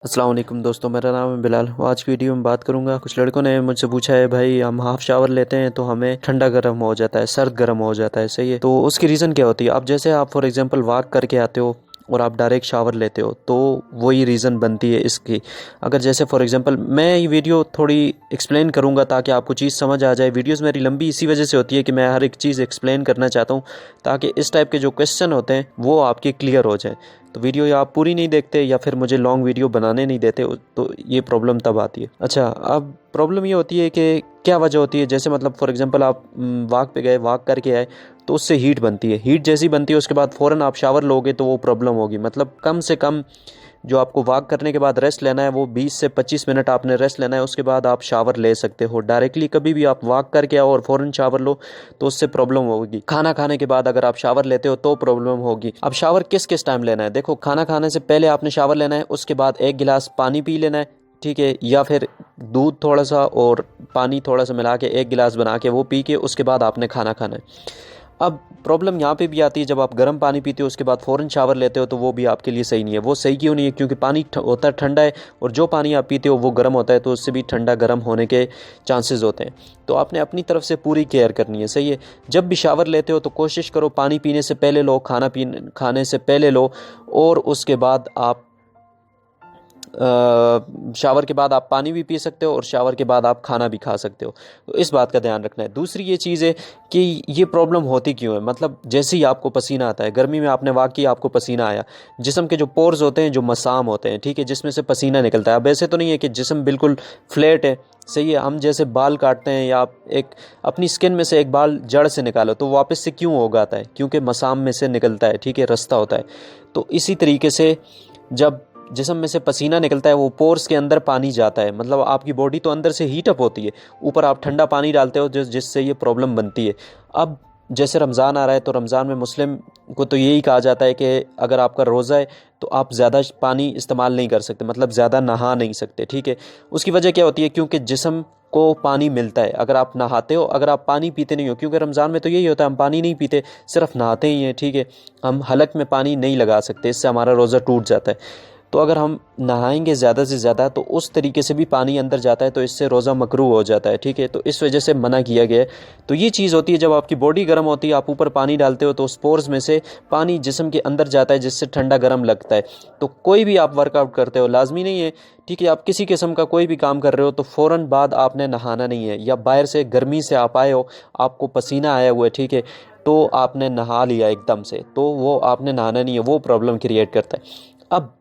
अस्सलाम वालेकुम दोस्तों, मेरा नाम है बिलाल। आज की वीडियो में बात करूंगा। कुछ लड़कों ने मुझसे पूछा है, भाई हम हाफ शावर लेते हैं तो हमें ठंडा गर्म हो जाता है, सर्द गर्म हो जाता है, सही है। तो उसकी रीज़न क्या होती है? अब जैसे आप फॉर एग्जांपल वॉक करके आते हो और आप डायरेक्ट शावर लेते हो तो वही रीज़न बनती है इसकी। अगर जैसे फॉर एग्जांपल मैं ये वीडियो थोड़ी एक्सप्लेन करूंगा ताकि आपको चीज़ समझ आ जाए। वीडियोस मेरी लंबी इसी वजह से होती है कि मैं हर एक चीज़ एक्सप्लेन करना चाहता हूँ ताकि इस टाइप के जो क्वेश्चन होते हैं वो आपके क्लियर हो जाए। तो वीडियो या आप पूरी नहीं देखते या फिर मुझे लॉन्ग वीडियो बनाने नहीं देते, तो ये प्रॉब्लम तब आती है। अच्छा, अब प्रॉब्लम ये होती है कि क्या वजह होती है। जैसे मतलब फॉर एग्जांपल आप वॉक पे गए, वॉक करके आए तो उससे हीट बनती है। हीट जैसी बनती है उसके बाद फ़ौरन आप शावर लोगे तो वो प्रॉब्लम होगी। मतलब कम से कम जो आपको वॉक करने के बाद रेस्ट लेना है वो 20 से 25 मिनट आपने रेस्ट लेना है, उसके बाद आप शावर ले सकते हो। डायरेक्टली कभी भी आप वॉक करके आओ और फ़ौरन शावर लो तो उससे प्रॉब्लम होगी। खाना खाने के बाद अगर आप शावर लेते हो तो प्रॉब्लम होगी। अब शावर किस किस टाइम लेना है? देखो, खाना खाने से पहले आपने शावर लेना है, उसके बाद 1 गिलास पानी पी लेना है, ठीक है, या फिर दूध थोड़ा सा और पानी थोड़ा सा मिला के 1 गिलास बना के वो पी के उसके बाद आपने खाना खाना है। अब प्रॉब्लम यहाँ पे भी आती है, जब आप गर्म पानी पीते हो उसके बाद फ़ौरन शावर लेते हो तो वो भी आपके लिए सही नहीं है। वो सही क्यों नहीं है? क्योंकि पानी होता है ठंडा है और जो पानी आप पीते हो वो गर्म होता है, तो उससे भी ठंडा गर्म होने के चांसेस होते हैं। तो आपने अपनी तरफ से पूरी केयर करनी है, सही है। जब भी शावर लेते हो तो कोशिश करो पानी पीने से पहले लो, खाने से पहले लो, और उसके बाद आप शावर के बाद आप पानी भी पी सकते हो और शावर के बाद आप खाना भी खा सकते हो। तो इस बात का ध्यान रखना है। दूसरी ये चीज़ है कि ये प्रॉब्लम होती क्यों है। मतलब जैसे ही आपको पसीना आता है, गर्मी में आपने वॉक किया, आपको पसीना आया, जिस्म के जो पोर्स होते हैं, जो मसाम होते हैं, ठीक है, जिसमें से पसीना निकलता है। अब ऐसे तो नहीं है कि जिस्म बिल्कुल फ्लैट है, सही है। हम जैसे बाल काटते हैं या आप एक अपनी स्किन में से एक बाल जड़ से निकालो तो वापस से क्यों उगाता है? क्योंकि मसाम में से निकलता है, ठीक है, रास्ता होता है। तो इसी तरीके से जब जिस्म में से पसीना निकलता है वो पोर्स के अंदर पानी जाता है, मतलब आपकी बॉडी तो अंदर से हीट अप होती है, ऊपर आप ठंडा पानी डालते हो जिससे ये प्रॉब्लम बनती है। अब जैसे रमज़ान आ रहा है तो रमज़ान में मुस्लिम को तो यही कहा जाता है कि अगर आपका रोज़ा है तो आप ज़्यादा पानी इस्तेमाल नहीं कर सकते, मतलब ज़्यादा नहा नहीं सकते, ठीक है। उसकी वजह क्या होती है? क्योंकि जिस्म को पानी मिलता है अगर आप नहाते हो, अगर आप पानी पीते नहीं हो। क्योंकि रमज़ान में तो यही होता है, हम पानी नहीं पीते, सिर्फ नहाते ही हैं, ठीक है। हम हलक में पानी नहीं लगा सकते, इससे हमारा रोज़ा टूट जाता है। तो अगर हम नहाएंगे ज़्यादा से ज़्यादा तो उस तरीके से भी पानी अंदर जाता है, तो इससे रोज़ा मकरूह हो जाता है, ठीक है। तो इस वजह से मना किया गया है। तो ये चीज़ होती है, जब आपकी बॉडी गर्म होती है, आप ऊपर पानी डालते हो तो स्पोर्स में से पानी जिस्म के अंदर जाता है, जिससे ठंडा गर्म लगता है। तो कोई भी आप वर्कआउट करते हो, लाजमी नहीं है, ठीक है, आप किसी किस्म का कोई भी काम कर रहे हो तो फ़ौरन बाद आपने नहाना नहीं है। या बाहर से गर्मी से आप आए हो, आपको पसीना आया हुआ है, ठीक है, तो आपने नहा लिया एकदम से, तो वो आपने नहाना नहीं है, वो प्रॉब्लम क्रिएट करता है। अब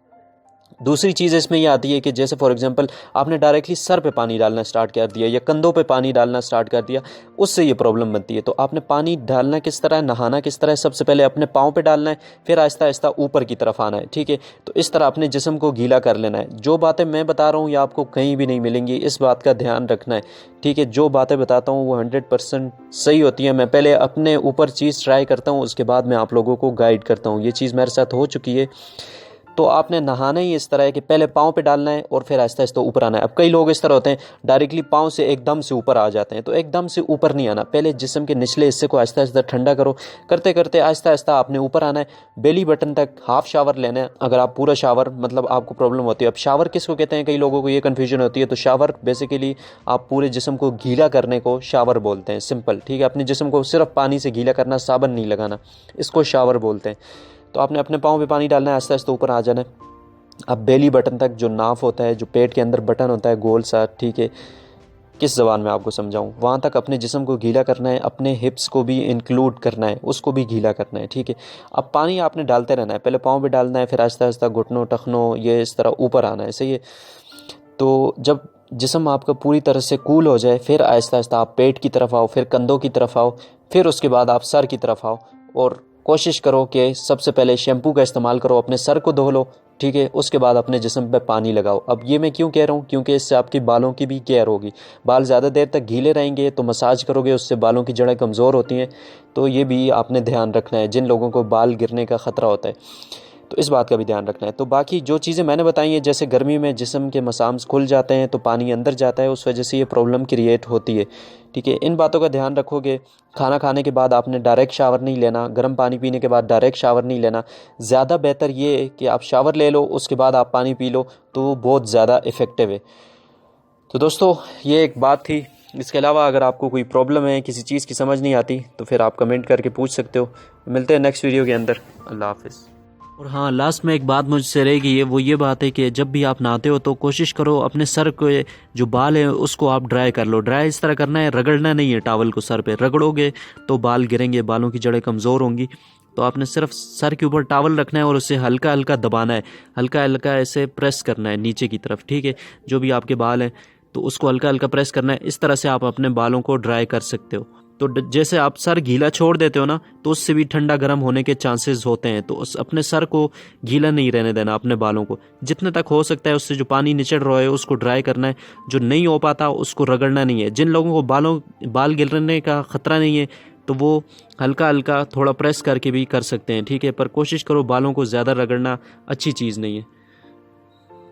दूसरी चीज़ इसमें ये आती है कि जैसे फॉर एग्जांपल आपने डायरेक्टली सर पे पानी डालना स्टार्ट कर दिया या कंधों पे पानी डालना स्टार्ट कर दिया, उससे ये प्रॉब्लम बनती है। तो आपने पानी डालना किस तरह है, नहाना किस तरह है? सबसे पहले अपने पाँव पे डालना है, फिर आहिस्ता आहिस्ता ऊपर की तरफ आना है, ठीक है। तो इस तरह अपने जिस्म को गीला कर लेना है। जो बातें मैं बता रहा हूँ ये आपको कहीं भी नहीं मिलेंगी, इस बात का ध्यान रखना है, ठीक है। जो बातें बताता हूँ वो 100% सही होती है। मैं पहले अपने ऊपर चीज़ ट्राई करता हूँ, उसके बाद मैं आप लोगों को गाइड करता हूँ। ये चीज़ मेरे साथ हो चुकी है। तो आपने नहाना ही इस तरह है कि पहले पाँव पे डालना है और फिर आहिस्ता आहिस्ता ऊपर आना है। अब कई लोग इस तरह होते हैं, डायरेक्टली पाँव से एकदम से ऊपर आ जाते हैं, तो एकदम से ऊपर नहीं आना। पहले जिस्म के निचले हिस्से को आहिस्ता आहिस्ता ठंडा करो, करते करते आहिस्ता आहिस्ता आपने ऊपर आना है। बेली बटन तक हाफ शावर लेना है। अगर आप पूरा शावर, मतलब आपको प्रॉब्लम होती है, अब शावर किसको कहते हैं, कई लोगों को ये कन्फ्यूजन होती है। तो शावर बेसिकली आप पूरे जिस्म को गीला करने को शावर बोलते हैं, सिंपल, ठीक है। अपने जिस्म को सिर्फ पानी से गीला करना, साबुन नहीं लगाना, इसको शावर बोलते हैं। तो आपने अपने पाँव पे पानी डालना है, आहिस्ता आहिस्ता ऊपर आ जाना है। अब बेली बटन तक जो नाफ होता है, जो पेट के अंदर बटन होता है गोल सा, ठीक है, किस ज़बान में आपको समझाऊं, वहाँ तक अपने जिस्म को गीला करना है, अपने हिप्स को भी इंक्लूड करना है, उसको भी गीला करना है, ठीक है। अब पानी आपने डालते रहना है, पहले पाँव पे डालना है, फिर आहिस्ता आहिस्ता घुटनों टखनों ये इस तरह ऊपर आना है, सही है। तो जब जिस्म आपका पूरी तरह से कूल हो जाए फिर आहिस्ता आहिस्ता आप पेट की तरफ आओ, फिर कंधों की तरफ आओ, फिर उसके बाद आप सर की तरफ आओ। और कोशिश करो कि सबसे पहले शैम्पू का इस्तेमाल करो, अपने सर को धो लो, ठीक है, उसके बाद अपने जिस्म पे पानी लगाओ। अब ये मैं क्यों कह रहा हूँ? क्योंकि इससे आपकी बालों की भी केयर होगी। बाल ज़्यादा देर तक गीले रहेंगे तो मसाज करोगे, उससे बालों की जड़ें कमज़ोर होती हैं, तो ये भी आपने ध्यान रखना है, जिन लोगों को बाल गिरने का ख़तरा होता है। तो इस बात का भी ध्यान रखना है। तो बाकी जो चीज़ें मैंने बताई हैं, जैसे गर्मी में जिस्म के मसाम्स खुल जाते हैं तो पानी अंदर जाता है, उस वजह से ये प्रॉब्लम क्रिएट होती है। ठीक है, इन बातों का ध्यान रखोगे। खाना खाने के बाद आपने डायरेक्ट शावर नहीं लेना, गर्म पानी पीने के बाद डायरेक्ट शावर नहीं लेना। ज़्यादा बेहतर ये है कि आप शावर ले लो, उसके बाद आप पानी पी लो, तो वो बहुत ज़्यादा इफ़ेक्टिव है। तो दोस्तों, ये एक बात थी। इसके अलावा अगर आपको कोई प्रॉब्लम है, किसी चीज़ की समझ नहीं आती, तो फिर आप कमेंट करके पूछ सकते हो। मिलते हैं नेक्स्ट वीडियो के अंदर। अल्लाह हाफिज़। और हाँ, लास्ट में एक बात मुझसे रहेगी, ये बात है कि जब भी आप नहाते हो तो कोशिश करो अपने सर के जो बाल हैं उसको आप ड्राई कर लो। ड्राई इस तरह करना है, रगड़ना नहीं है टॉवल को सर पे। रगड़ोगे तो बाल गिरेंगे, बालों की जड़ें कमज़ोर होंगी। तो आपने सिर्फ सर के ऊपर टॉवल रखना है और उसे हल्का हल्का दबाना है, हल्का हल्का ऐसे प्रेस करना है नीचे की तरफ। ठीक है, जो भी आपके बाल हैं तो उसको हल्का हल्का प्रेस करना है। इस तरह से आप अपने बालों को ड्राई कर सकते हो। तो जैसे आप सर गीला छोड़ देते हो ना, तो उससे भी ठंडा गर्म होने के चांसेस होते हैं। तो अपने सर को गीला नहीं रहने देना, अपने बालों को जितने तक हो सकता है उससे जो पानी निचड़ रहा है उसको ड्राई करना है। जो नहीं हो पाता उसको रगड़ना नहीं है। जिन लोगों को बाल गिरने का ख़तरा नहीं है तो वो हल्का हल्का थोड़ा प्रेस करके भी कर सकते हैं। ठीक है, पर कोशिश करो बालों को ज़्यादा रगड़ना अच्छी चीज़ नहीं है।